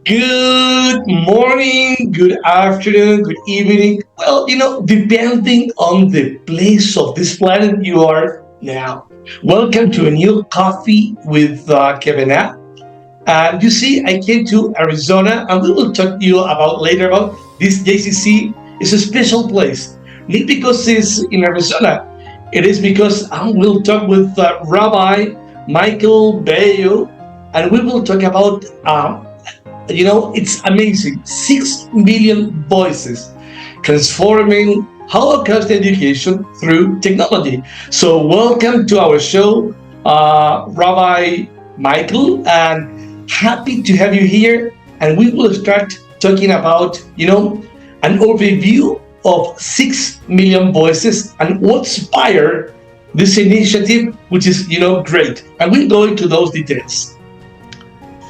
Good morning, good afternoon, good evening. Well, depending on the place of this planet you are now. Welcome to a new coffee with Kevin. And you see, I came to Arizona, and we will talk to you about later about this JCC is a special place. Not because it's in Arizona, it is because I will talk with Rabbi Michael Bayo, and we will talk about it's amazing. 6 million voices transforming Holocaust education through technology. So, welcome to our show, Rabbi Michael, and happy to have you here. And we will start talking about, an overview of 6 million voices and what inspired this initiative, which is, great. And we'll go into those details.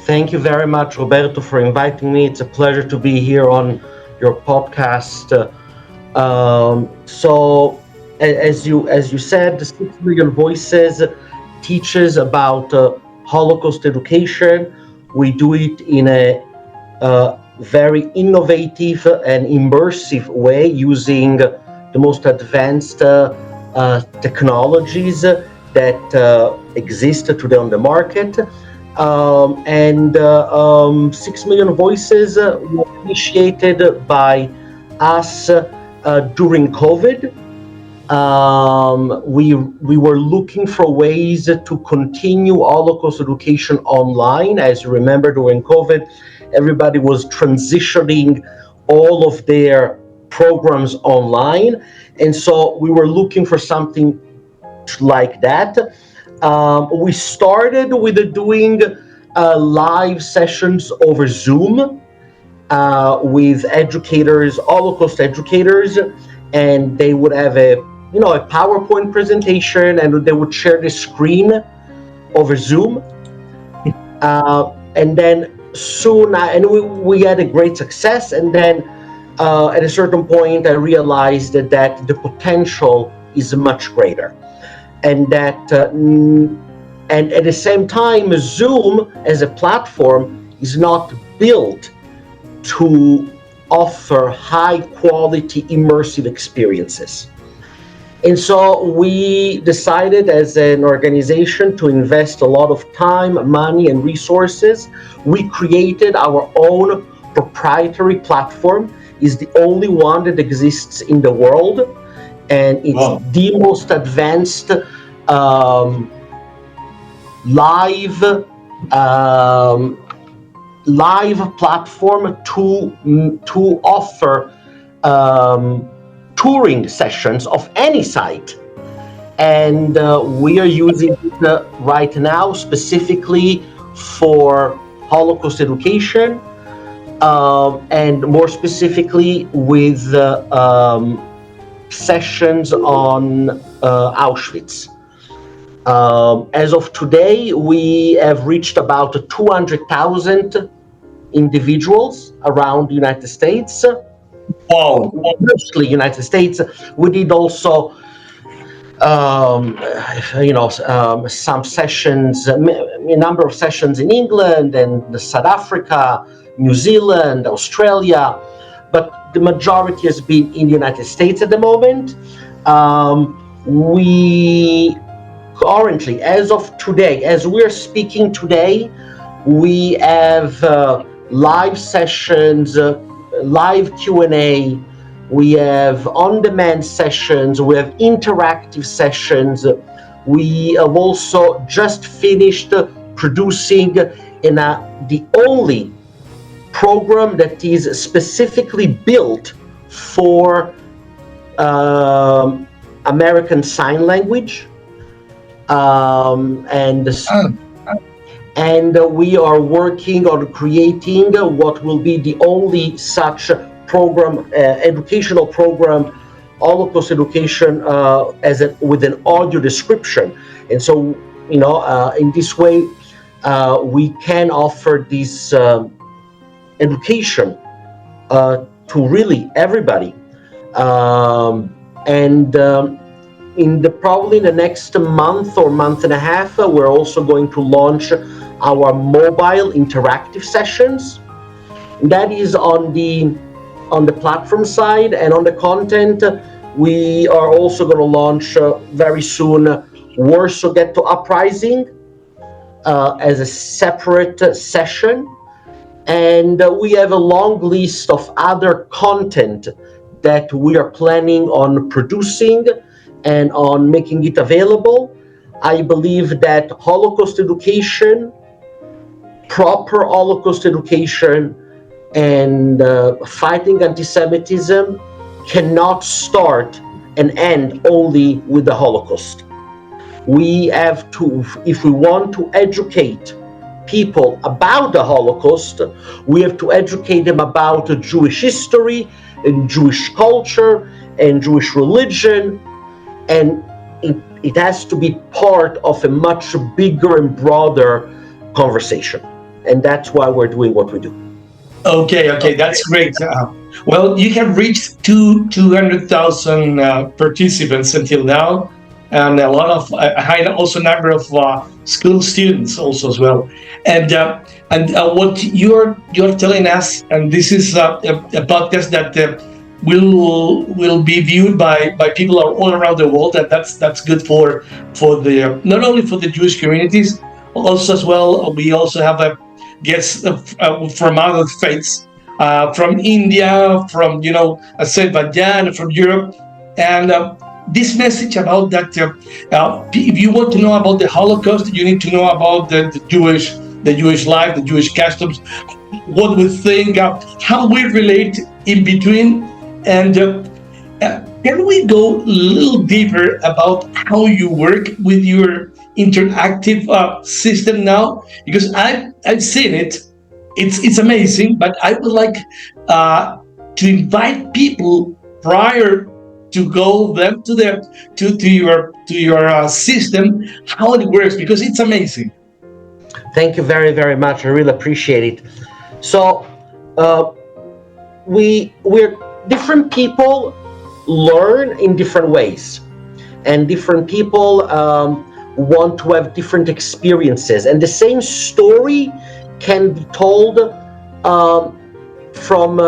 Thank you very much, Roberto, for inviting me. It's a pleasure to be here on your podcast. As you said, the 6 million voices teaches about Holocaust education. We do it in a very innovative and immersive way using the most advanced technologies that exist today on the market. 6 million voices were initiated by us during COVID. We were looking for ways to continue Holocaust education online. As you remember, during COVID, everybody was transitioning all of their programs online. And so we were looking for something like that. We started with doing live sessions over Zoom with educators, Holocaust educators, and they would have a PowerPoint presentation, and they would share the screen over Zoom. And then soon, and we had a great success. And then at a certain point, I realized that the potential is much greater. And that and at the same time, Zoom as a platform is not built to offer high quality immersive experiences. And so we decided as an organization to invest a lot of time, money, and resources. We created our own proprietary platform. It's the only one that exists in the world, and it's the most advanced live platform to offer touring sessions of any site. And we are using it right now specifically for Holocaust education, and more specifically with sessions on Auschwitz. As of today, we have reached about 200,000 individuals around the United States. Wow. Mostly United States. We did also, some sessions, a number of sessions in England and South Africa, New Zealand, Australia, but the majority has been in the United States at the moment. We currently, as of today, as we're speaking today, we have live sessions, live Q&A, we have on-demand sessions, we have interactive sessions. We have also just finished producing the only program that is specifically built for American Sign Language. And we are working on creating what will be the only such program, educational program, Holocaust education, with an audio description. And so, in this way, we can offer this education to really everybody. Probably in the next month or month and a half, we're also going to launch our mobile interactive sessions. That is on the platform side. And on the content, we are also going to launch very soon Warsaw Ghetto Uprising as a separate session. And we have a long list of other content that we are planning on producing and on making it available. I believe that Holocaust education, proper Holocaust education, and fighting anti Semitism cannot start and end only with the Holocaust. We have to, if we want to educate people about the Holocaust, we have to educate them about Jewish history and Jewish culture and Jewish religion, and it has to be part of a much bigger and broader conversation. And that's why we're doing what we do. Okay, okay, that's great. Well, you have reached 200,000 participants until now, and a lot of a high also number of school students also as well. And what you're telling us, and this is a podcast that will be viewed by people all around the world, and that's good for the not only for the Jewish communities, also as well. We also have a guests from other faiths, from India, from Azerbaijan, from Europe, and this message about that if you want to know about the Holocaust, you need to know about the Jewish life, the Jewish customs, what we think, how we relate in between, and can we go a little deeper about how you work with your interactive system now? Because I've seen it. It's amazing, but I would like to invite people prior to go them to your system, how it works, because it's amazing. Thank you very, very much. I really appreciate it. So, we're different people learn in different ways, and different people want to have different experiences, and the same story can be told from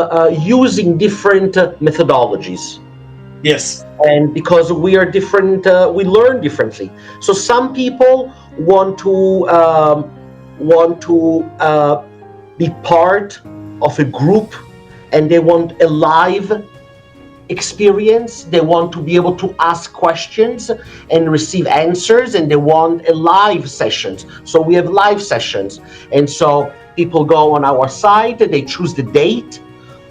using different methodologies. Yes. And because we are different, we learn differently. So some people want to be part of a group, and they want a live experience. They want to be able to ask questions and receive answers, and they want a live sessions. So we have live sessions, and so people go on our site, they choose the date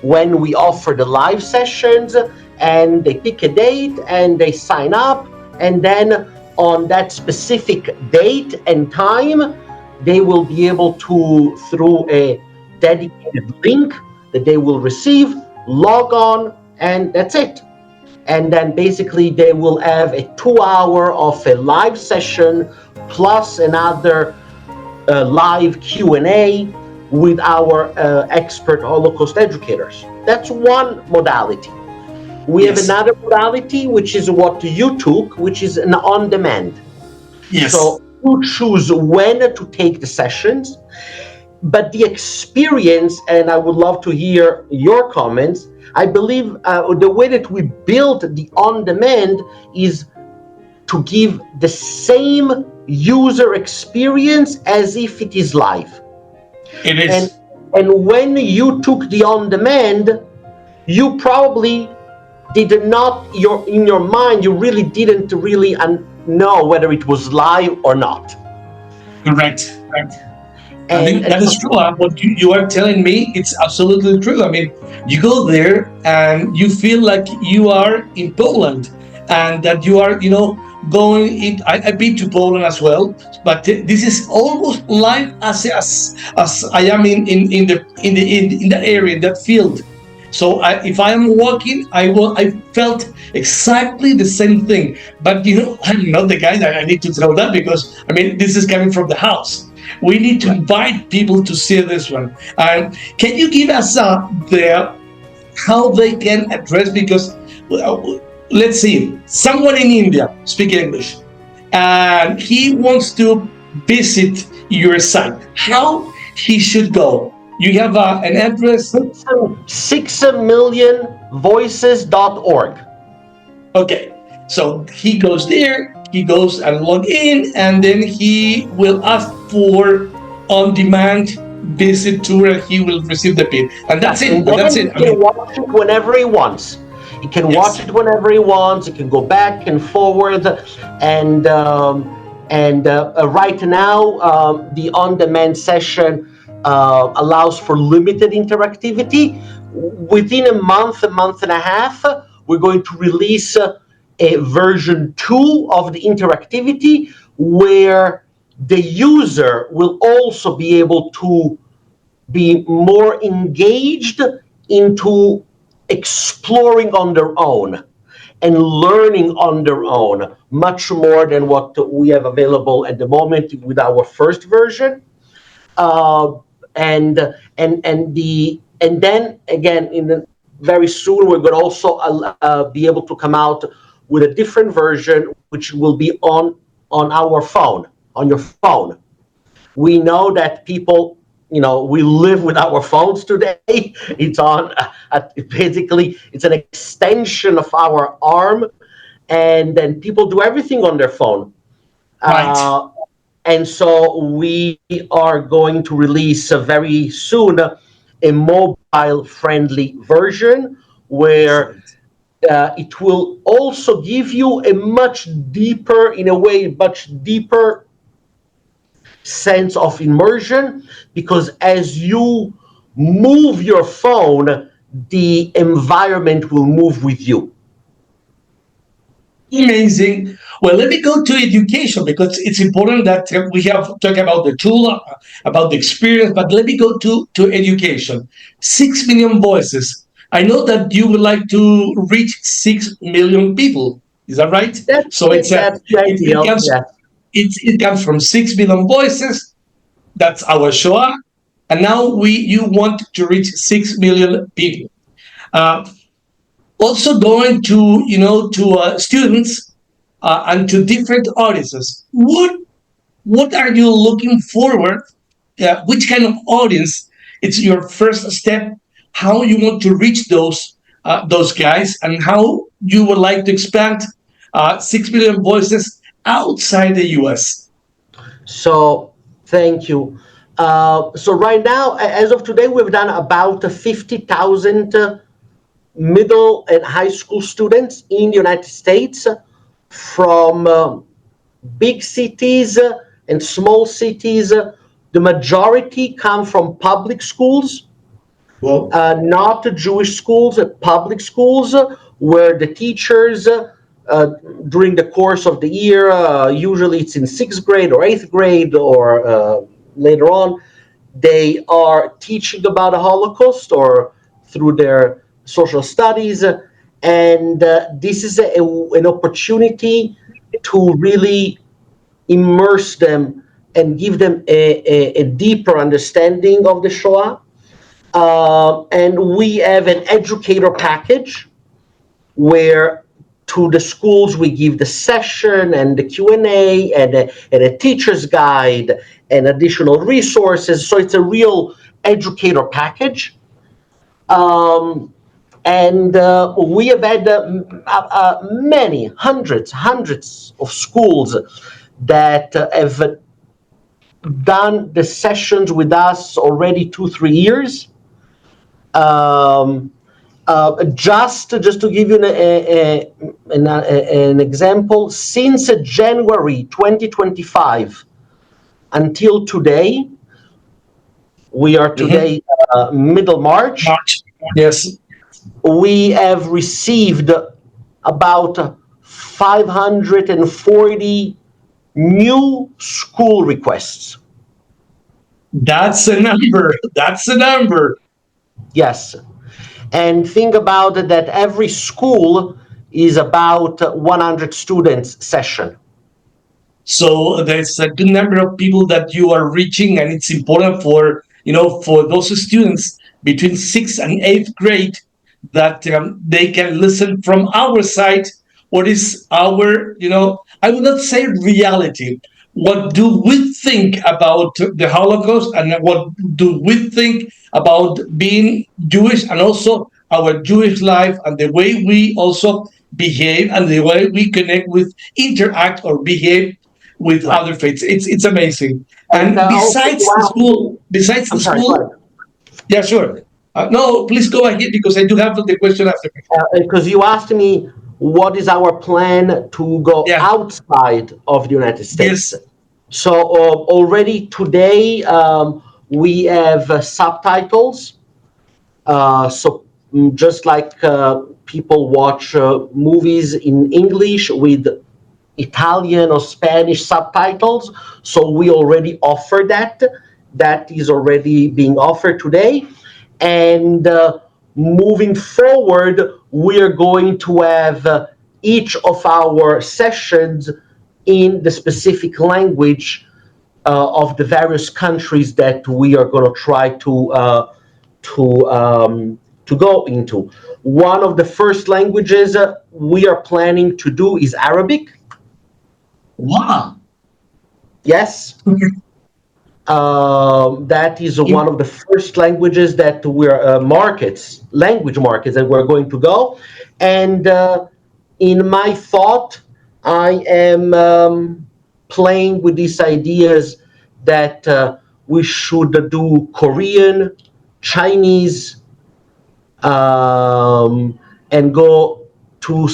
when we offer the live sessions, and they pick a date and they sign up, and then on that specific date and time they will be able to, through a dedicated link that they will receive, log on, and that's it. And then basically they will have a 2 hour of a live session plus another live Q&A with our expert Holocaust educators. That's one modality. We have another modality, which is what you took, which is an on-demand. Yes. So you choose when to take the sessions, but the experience, and I would love to hear your comments, I believe the way that we built the on-demand is to give the same user experience as if it is live. It is. And when you took the on-demand, you probably did not, in your mind, you really didn't really know whether it was live or not. Correct. Right. I think that is true. What you are telling me, it's absolutely true. I mean, you go there and you feel like you are in Poland, and that you are, going in. I've been to Poland as well, but this is almost live as I am in that area, in that field. So if I am walking, I felt exactly the same thing. But I'm not the guy that I need to tell that, because I mean, this is coming from the house. We need to invite people to see this one. And can you give us how they can address? Because let's see, someone in India speak English, and he wants to visit your site. How he should go? You have an address. 6millionvoices.org. Okay, so he goes there, he goes and log in, and then he will ask for on-demand visit tour, and he will receive the pin, and that's Yes, it. and And that's then it. he I mean, can watch it whenever he wants. He can watch yes, it whenever he wants. He can go back and forward, and right now the on-demand session allows for limited interactivity. Within a month and a half, we're going to release a version 2 of the interactivity where the user will also be able to be more engaged into exploring on their own and learning on their own much more than what we have available at the moment with our first version. uh, and then again in the very soon we're going to also be able to come out with a different version which will be on our phone, on your phone. We know that people, we live with our phones today. It's on basically it's an extension of our arm, and then people do everything on their phone. right. And so we are going to release very soon a mobile friendly version where Excellent. it will also give you a much deeper, in a way, much deeper sense of immersion, because as you move your phone, the environment will move with you. Amazing. Well, let me go to education because it's important that we have talked about the tool, about the experience, but let me go to education. 6 million voices. I know that you would like to reach 6 million people. Is that right? That's So it. That's the it ideal. comes Yeah. it comes from 6 million voices. That's our Shoah, and now we you want to reach 6 million people. Uh, Also going to students and to different audiences. What are you looking forward? Which kind of audience? It's your first step. How you want to reach those guys, and how you would like to expand 6 million voices outside the U.S. So thank you. So right now, as of today, we've done about 50,000 middle and high school students in the United States from big cities and small cities. The majority come from public schools, Well, not Jewish schools, public schools, where the teachers, during the course of the year, usually it's in sixth grade or eighth grade or later on, they are teaching about the Holocaust or through their social studies. And this is an opportunity to really immerse them and give them a deeper understanding of the Shoah. And we have an educator package where to the schools we give the session and the Q&A and a teacher's guide and additional resources. So it's a real educator package. Um, and we have had many, hundreds of schools that have done the sessions with us already 2 3 years. Um, just to give you an example, since January 2025 until today, we are mhm. today middle March, March. Yes. we have received about 540 new school requests. That's a number. That's a number. Yes. And think about it that every school is about 100 students session. So there's a good number of people that you are reaching, and it's important for those students between sixth and eighth grade that they can listen from our side what is our I would not say reality, what do we think about the Holocaust, and what do we think about being Jewish, and also our Jewish life, and the way we also behave, and the way we connect with, interact, or behave with Right. other faiths. It's amazing. And And also, you asked me. besides the I'm sorry. Go school, ahead. yeah, sure. No, please go ahead because I do have the question after. Because you asked me what is our plan to go Yeah. outside of the United States. Yes. So already today we have subtitles. Just like people watch movies in English with Italian or Spanish subtitles, so we already offer that. That is already being offered today, and moving forward, we are going to have each of our sessions in the specific language of the various countries that we are going to try to to go into. One of the first languages we are planning to do is Arabic. Wow. Yes, that is one of the first languages that we're language markets that we're going to go. And in my thought, I am playing with these ideas that we should do Korean, Chinese, and go to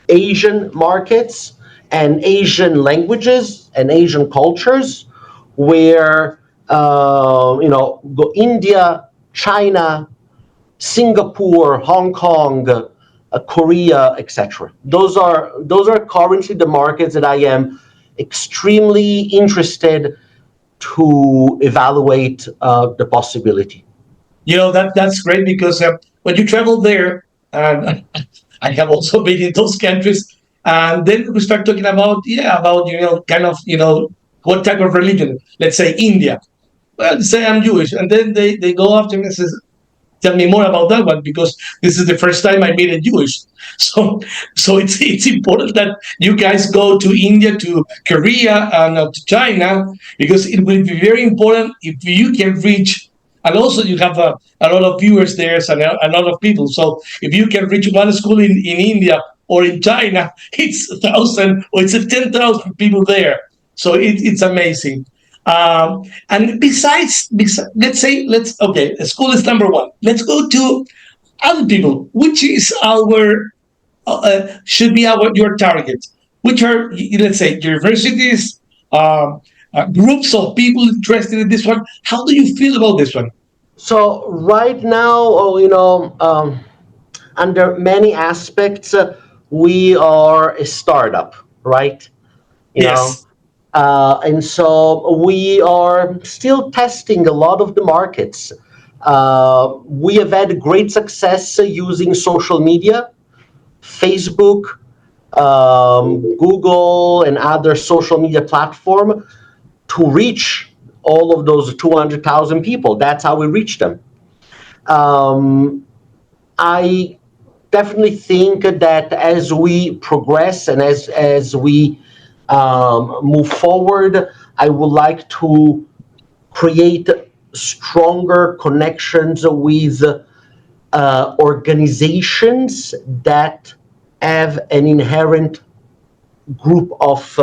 Asian markets and Asian languages and Asian cultures, where go India, China, Singapore, Hong Kong, Korea, etc. Those are currently the markets that I am extremely interested to evaluate the possibility. That's great because when you travel there, and I have also been in those countries, and then we start talking about, yeah, about kind of what type of religion. Let's say India. Well, say I'm Jewish, and then they go after me and says, tell me more about that one because this is the first time I meet a Jewish. So it's important that you guys go to India, to Korea, and to China because it will be very important if you can reach. And also, you have a lot of viewers there and a lot of people. So if you can reach one school in India or in China, it's 1,000 or it's a 10,000 people there. So it's amazing. And let's say, okay, school is number one. Let's go to other people, which is our should be our your target, which are, let's say, universities, groups of people interested in this one. How do you feel about this one? So right now, under many aspects, we are a startup, right? You know, Yes, and so we are still testing a lot of the markets. We have had great success using social media, Facebook, Google, and other social media platform to reach all of those 200,000 people. That's how we reach them. Um, I definitely think that as we progress and as we move forward, I would like to create stronger connections with organizations that have an inherent group of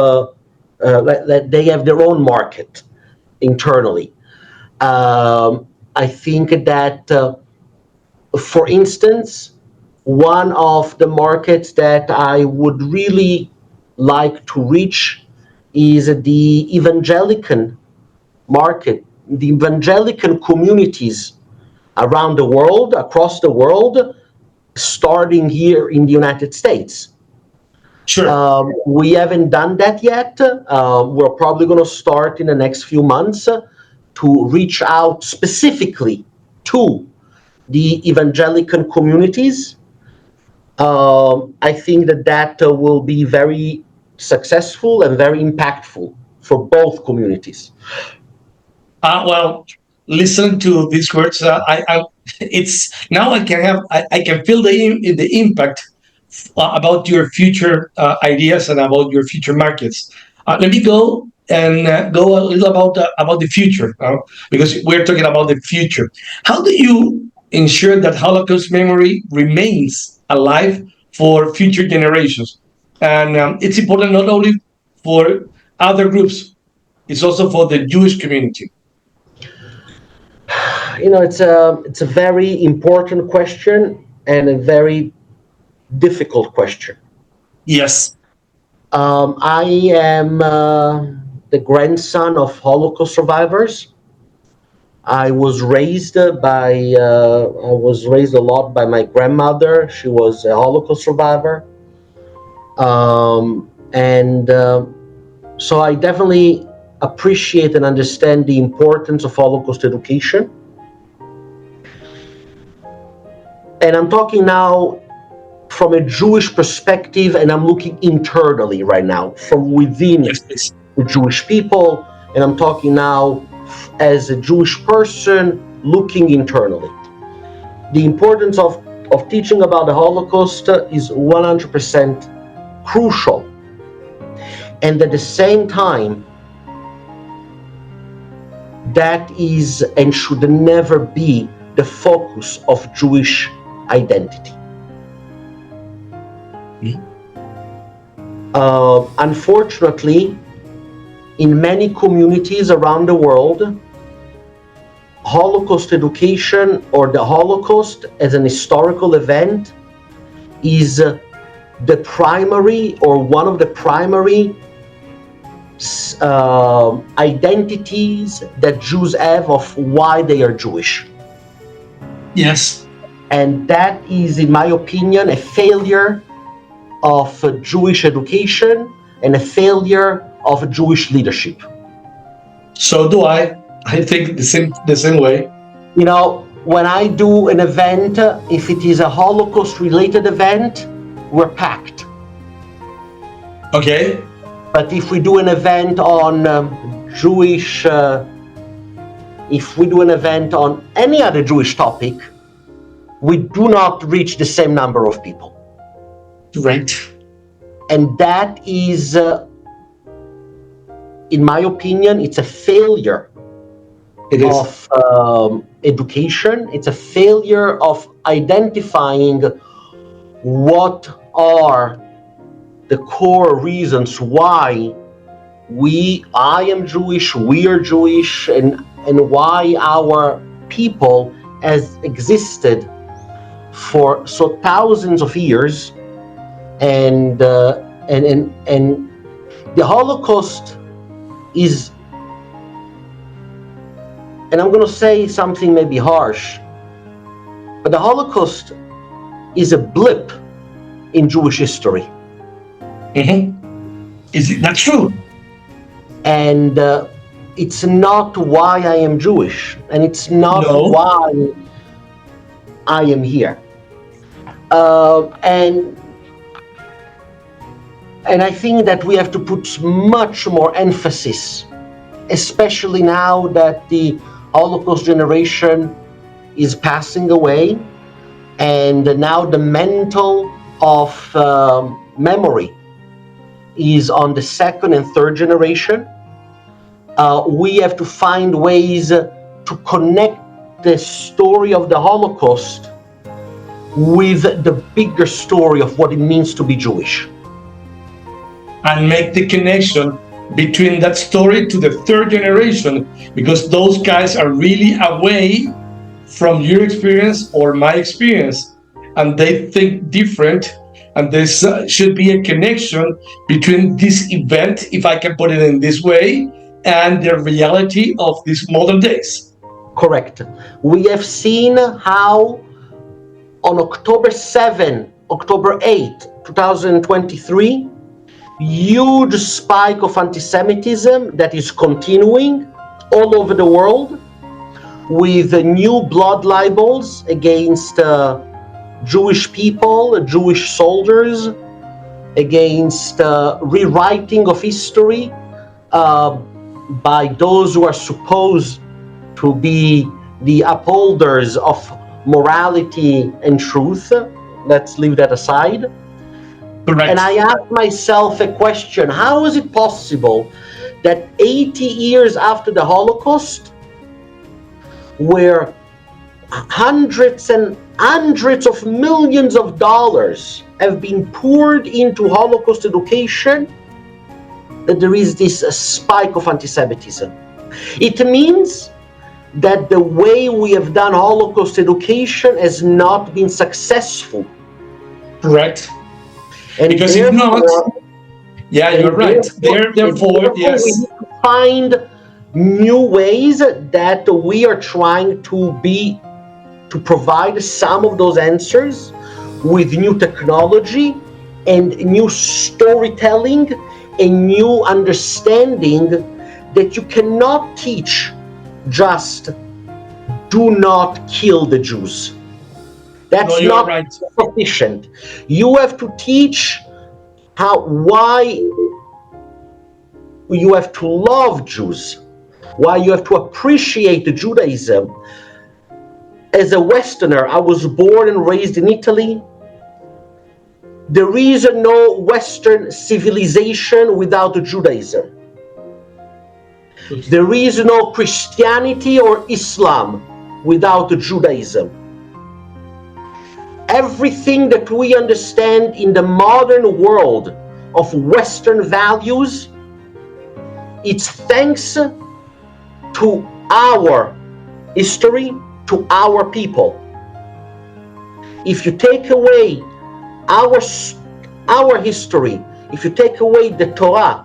that they have their own market internally. I think that, for instance, one of the markets that I would really like to reach is the evangelical market, the evangelical communities around the world, across the world, starting here in the United States. sure. We haven't done that yet. We're probably going to start in the next few months to reach out specifically to the evangelical communities. I think that will be very successful and very impactful for both communities. Well, listen to these words. It's now I can feel the impact about your future ideas and about your future markets. Let me go and go a little about the future, because we're talking about the future. How do you ensure that Holocaust memory remains alive for future generations? And it's important not only for other groups; it's also for the Jewish community. It's a very important question and a very difficult question. Yes, I am the grandson of Holocaust survivors. I was raised a lot by my grandmother. She was a Holocaust survivor, and so I definitely appreciate and understand the importance of Holocaust education. And I'm talking now from a Jewish perspective, and I'm looking internally right now, from within yes, please. the Jewish people, and I'm talking now as a Jewish person looking internally. The importance of teaching about the Holocaust is 100% crucial. And at the same time, that is and should never be the focus of Jewish identity. Unfortunately, in many communities around the world, Holocaust education or the Holocaust as an historical event is the primary or one of the primary identities that Jews have of why they are Jewish. Yes. And that is, in my opinion, a failure of Jewish education and a failure of Jewish leadership. So do I. I think the same way. When I do an event, if it is a Holocaust related event, we're packed. Okay. But if we do an event on Jewish, if we do an event on any other Jewish topic, we do not reach the same number of people. Right. And that is, in my opinion, it's a failure It is. of education. It's a failure of identifying what are the core reasons why I am Jewish, we are Jewish, and why our people has existed for so thousands of years, and the Holocaust is, and I'm going to say something maybe harsh, but the Holocaust is a blip in Jewish history. Is it not true? And it's not why I am Jewish, and it's not No. why I am here. And I think that we have to put much more emphasis, especially now that the Holocaust generation is passing away, and now the mantle of memory is on the second and third generation. We have to find ways to connect the story of the Holocaust with the bigger story of what it means to be Jewish. And make the connection between that story to the third generation, because those guys are really away from your experience or my experience, and they think different. And there should be a connection between this event, if I can put it in this way, and the reality of these modern days. Correct. We have seen how on October 7, October 8, 2023, huge spike of anti-Semitism that is continuing all over the world, with new blood libels against Jewish people, Jewish soldiers, against rewriting of history by those who are supposed to be the upholders of morality and truth. Let's leave that aside. Correct. And I ask myself a question: how is it possible that 80 years after the Holocaust, where hundreds and hundreds of millions of dollars have been poured into Holocaust education, that there is this spike of anti-Semitism. It means that the way we have done Holocaust education has not been successful. Correct. And Because if not, therefore, yeah, you're and right. therefore, and Therefore, therefore we yes, need to find new ways that we are trying to provide some of those answers with new technology and new storytelling and new understanding, that you cannot teach just do not kill the Jews. no, That's you're not right. sufficient. You have to teach why you have to love Jews, why you have to appreciate Judaism. As a Westerner, I was born and raised in Italy. There is no Western civilization without Judaism. There is no Christianity or Islam without Judaism. Everything that we understand in the modern world of Western values, it's thanks to our history, to our people. If you take away our history, if you take away the Torah,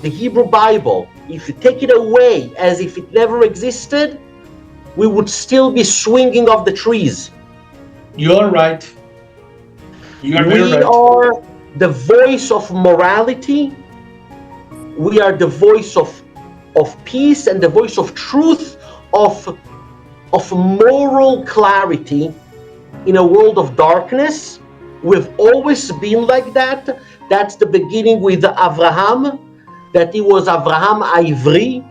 the Hebrew Bible, if you take it away as if it never existed, we would still be swinging off the trees. You're right. You are very We right. are the voice of morality. We are the voice of peace and the voice of truth, of moral clarity in a world of darkness. We've always been like that. That's the beginning with Avraham, that he was Avraham Ivri,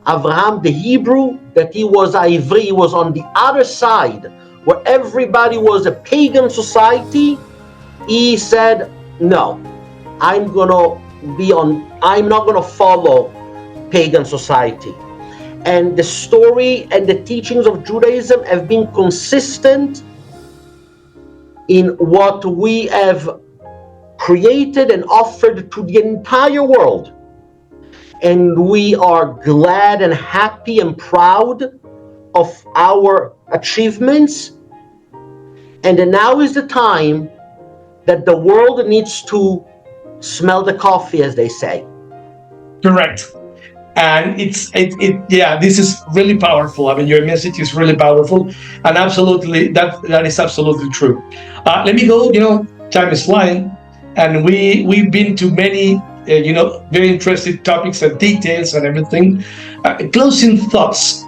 Avraham the Hebrew, that he was Ivri, he was on the other side, where everybody was a pagan society. He said, no, I'm not gonna follow pagan society. And the story and the teachings of Judaism have been consistent in what we have created and offered to the entire world. And we are glad and happy and proud of our achievements. And now is the time that the world needs to smell the coffee, as they say. Correct. And yeah, this is really powerful. I mean, your message is really powerful, and absolutely that is absolutely true. Let me go. Time is flying, and we've been to many very interesting topics and details and everything. Closing thoughts: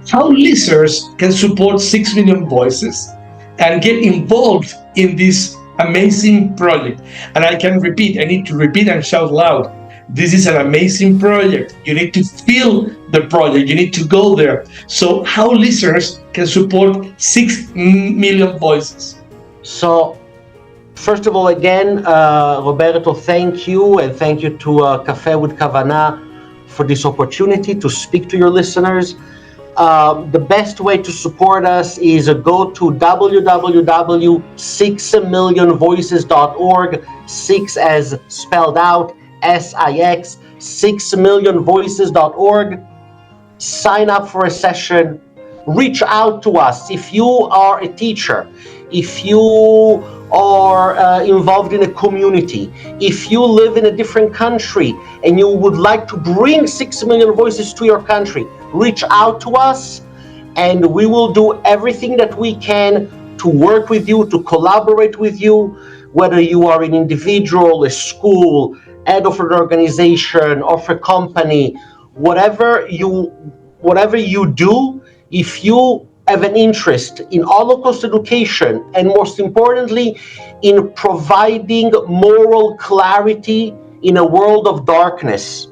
how listeners can support 6 million voices and get involved in this amazing project. And I can repeat, I need to repeat and shout loud. This is an amazing project. You need to feel the project. You need to go there. So, how listeners can support 6 million voices? So, first of all, again, Roberto, thank you, and thank you to Cafe with Kavana for this opportunity to speak to your listeners. The best way to support us is go to www.6millionvoices.org, 6 as spelled out, SIX, 6millionvoices.org. Sign up for a session. Reach out to us. If you are a teacher, if you are involved in a community, if you live in a different country and you would like to bring 6 million voices to your country, reach out to us and we will do everything that we can to work with you, to collaborate with you, whether you are an individual, a school, head of an organization, of a company, whatever you do. If you have an interest in Holocaust education, and most importantly, in providing moral clarity in a world of darkness,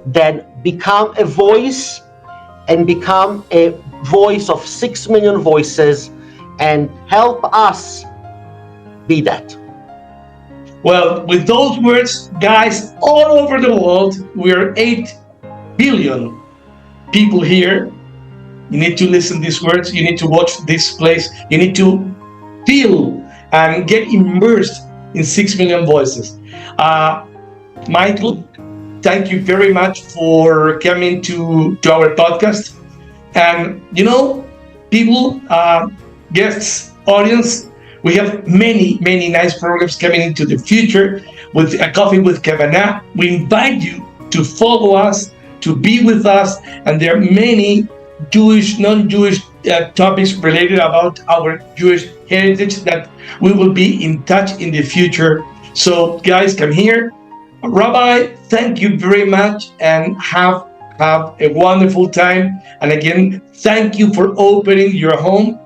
then become a voice and become a voice of 6 million voices and help us be that. Well, with those words, guys, all over the world, we are 8 billion people here. You need to listen to these words. You need to watch this place. You need to feel and get immersed in 6 million voices. Uh, Michael, thank you very much for coming to our podcast. And people, guests, audience, we have many nice programs coming into the future with a coffee with Kavana. We invite you to follow us, to be with us, and there are many Jewish, non-Jewish topics related about our Jewish heritage that we will be in touch in the future. So, guys, come here. Rabbi, thank you very much, and have a wonderful time. And again, thank you for opening your home,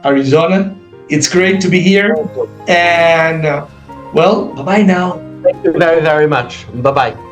Arizona. It's great to be here. And well, bye bye now. Thank you very, very much. Bye bye.